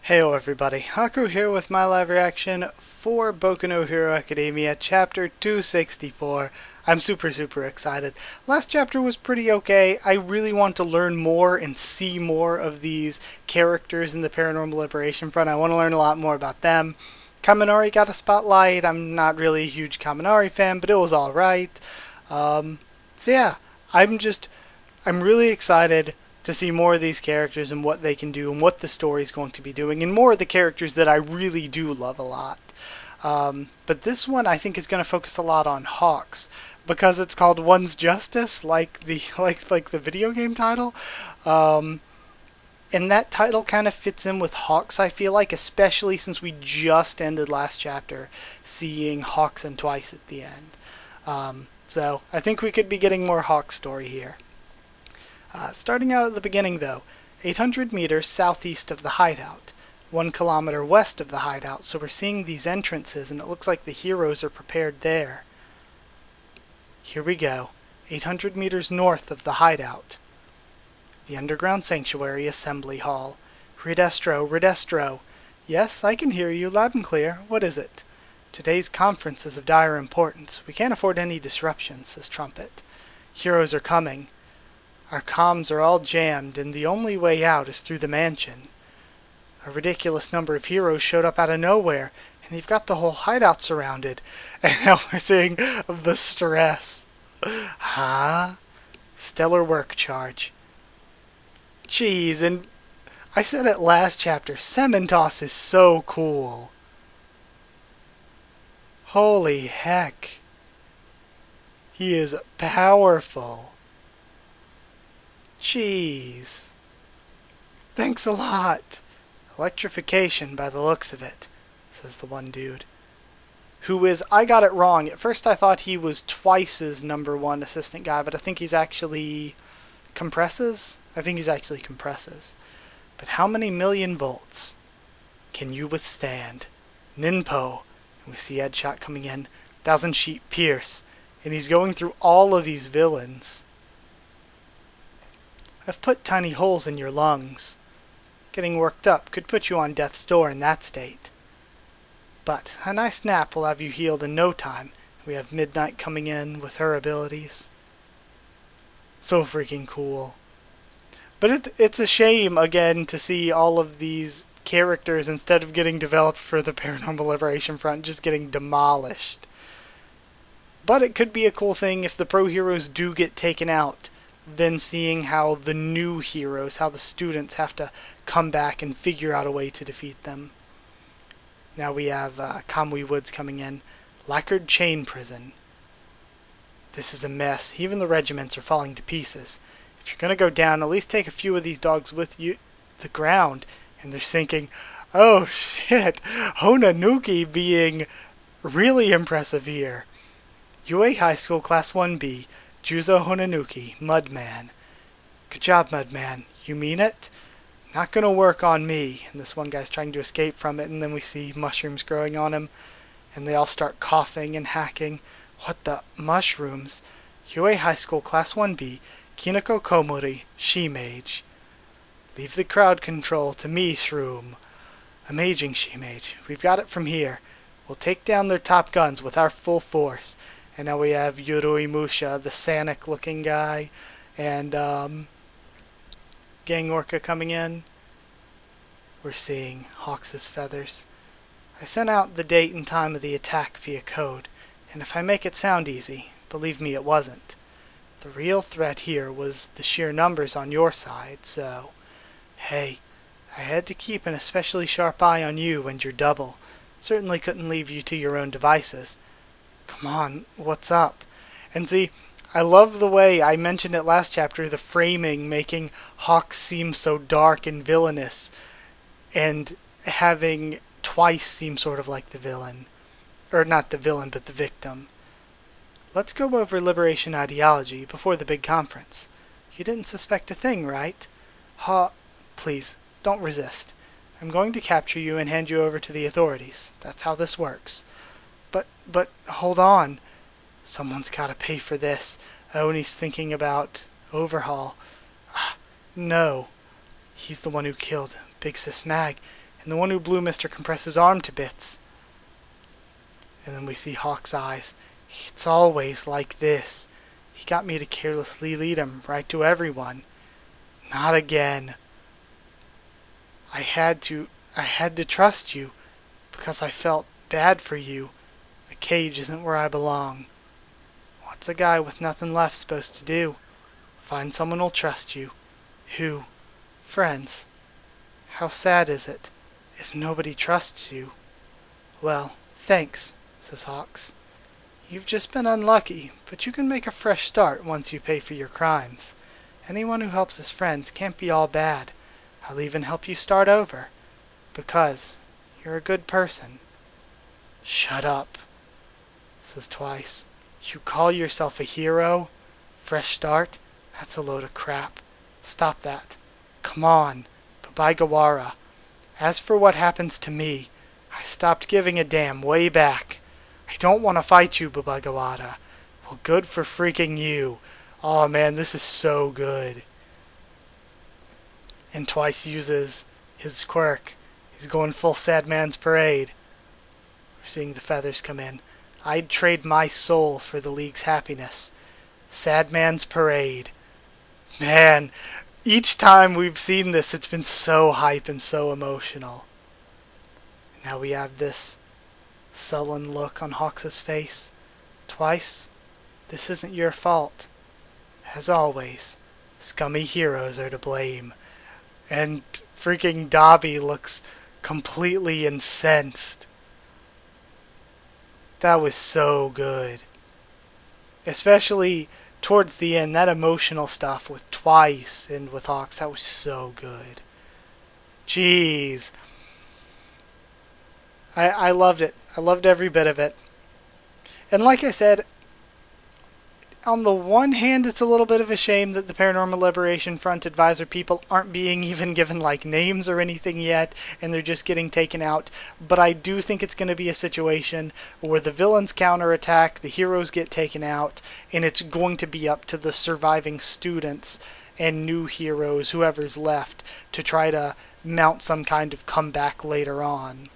Heyo everybody, Haku here with my live reaction for Boku no Hero Academia Chapter 264. I'm super excited. Last chapter was pretty okay. I really want to learn more and see more of these characters in the Paranormal Liberation Front. I want to learn a lot more about them. Kaminari got a spotlight. I'm not really a huge Kaminari fan, but it was alright. So yeah, I'm really excited to see more of these characters and what they can do and what the story's going to be doing, and more of the characters that I really do love a lot. But this one I think is going to focus a lot on Hawks because it's called One's Justice, like the video game title. And that title kind of fits in with Hawks, I feel like, especially since we just ended last chapter seeing Hawks twice at the end. So I think we could be getting more Hawks story here. Starting out at the beginning though, 800 meters southeast of the hideout, 1 kilometer west of the hideout, so we're seeing these entrances and it looks like the heroes are prepared there. Here we go, 800 meters north of the hideout. The underground sanctuary assembly hall. Re-destro, re-destro. Yes, I can hear you loud and clear. What is it? Today's conference is of dire importance. We can't afford any disruptions, says Trumpet. Heroes are coming. Our comms are all jammed, and the only way out is through the mansion. A ridiculous number of heroes showed up out of nowhere, and they've got the whole hideout surrounded. And now we're seeing the stress. Huh? Stellar work, Charge. Jeez, and I said it last chapter, Cementos is so cool. Holy heck. He is powerful. Jeez. Thanks a lot. Electrification by the looks of it, says the one dude. I got it wrong. At first I thought he was Twice's #1 assistant guy, but I think he's actually compresses? I think he's actually compresses. But how many million volts can you withstand? Ninpo. We see Headshot coming in. 1000 Sheet Pierce. And he's going through all of these villains. I've put tiny holes in your lungs. Getting worked up could put you on death's door in that state. But a nice nap will have you healed in no time. We have Midnight coming in with her abilities. So freaking cool. But it's a shame, again, to see all of these characters, instead of getting developed for the Paranormal Liberation Front, just getting demolished. But it could be a cool thing if the pro heroes do get taken out, then seeing how the new heroes, how the students have to come back and figure out a way to defeat them. Now we have Kamui Woods coming in. Lacquered chain prison. This is a mess. Even the regiments are falling to pieces. If you're going to go down, at least take a few of these dogs with you the ground. And they're thinking, oh shit, Honanuki being really impressive here. UA High School Class 1B. Juzo Honanuki, Mudman. Good job, Mudman. You mean it? Not gonna work on me. And this one guy's trying to escape from it, and then we see mushrooms growing on him. And they all start coughing and hacking. What the? Mushrooms? UA High School Class 1B, Kinoko Komori, She-Mage. Leave the crowd control to me, Shroom. Amazing She-Mage. We've got it from here. We'll take down their top guns with our full force. And now we have Yoroi Musha, the Sanic-looking guy, and Gang Orca coming in. We're seeing Hawks' feathers. I sent out the date and time of the attack via code, and if I make it sound easy, believe me it wasn't. The real threat here was the sheer numbers on your side, so... Hey, I had to keep an especially sharp eye on you and your double. Certainly couldn't leave you to your own devices. Come on, what's up? And see, I love the way I mentioned it last chapter, the framing making Hawks seem so dark and villainous, and having Twice seem sort of like the villain. Or not the villain, but the victim. Let's go over liberation ideology before the big conference. You didn't suspect a thing, right? Please, don't resist. I'm going to capture you and hand you over to the authorities. That's how this works. But, hold on. Someone's gotta pay for this. Oni's thinking about Overhaul. No. He's the one who killed Big Sis Mag. and the one who blew Mr. Compress's arm to bits. And then we see Hawk's eyes. It's always like this. He got me to carelessly lead him right to everyone. Not again. I had to trust you because I felt bad for you. A cage isn't where I belong. What's a guy with nothing left supposed to do? Find someone who'll trust you. Who? Friends. How sad is it if nobody trusts you? Well, thanks, says Hawks. You've just been unlucky, but you can make a fresh start once you pay for your crimes. Anyone who helps his friends can't be all bad. I'll even help you start over. Because you're a good person. Shut up, says Twice. You call yourself a hero? Fresh start? That's a load of crap. Stop that. Come on, bye-bye Gawara. As for what happens to me, I stopped giving a damn way back. I don't want to fight you, Baba Gawara. Well, good for freaking you. Oh man, this is so good. And Twice uses his quirk. He's going full Sad Man's Parade. We're seeing the feathers come in. I'd trade my soul for the League's happiness. Sad Man's Parade. Man, each time we've seen this, it's been so hype and so emotional. Now we have this sullen look on Hawks' face. Twice, this isn't your fault. As always, scummy heroes are to blame. And freaking Dobby looks completely incensed. That was so good. Especially towards the end, that emotional stuff with Twice and with Hawks, that was so good. Jeez. I loved it. I loved every bit of it. And like I said, on the one hand, it's a little bit of a shame that the Paranormal Liberation Front advisor people aren't being even given like names or anything yet, and they're just getting taken out. But I do think it's going to be a situation where the villains counterattack, the heroes get taken out, and it's going to be up to the surviving students and new heroes, whoever's left, to try to mount some kind of comeback later on.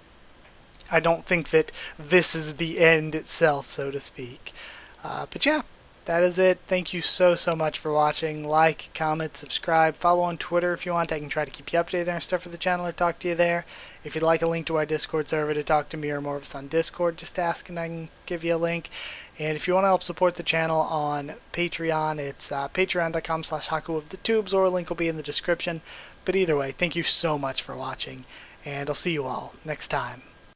I don't think that this is the end itself, so to speak. But yeah, that is it. Thank you so much for watching. Like, comment, subscribe, follow on Twitter if you want. I can try to keep you updated there and stuff for the channel or talk to you there. If you'd like a link to our Discord server to talk to me or more of us on Discord, just ask and I can give you a link. And if you want to help support the channel on Patreon, it's patreon.com/Haku of the Tubes, or a link will be in the description. But either way, thank you so much for watching, and I'll see you all next time.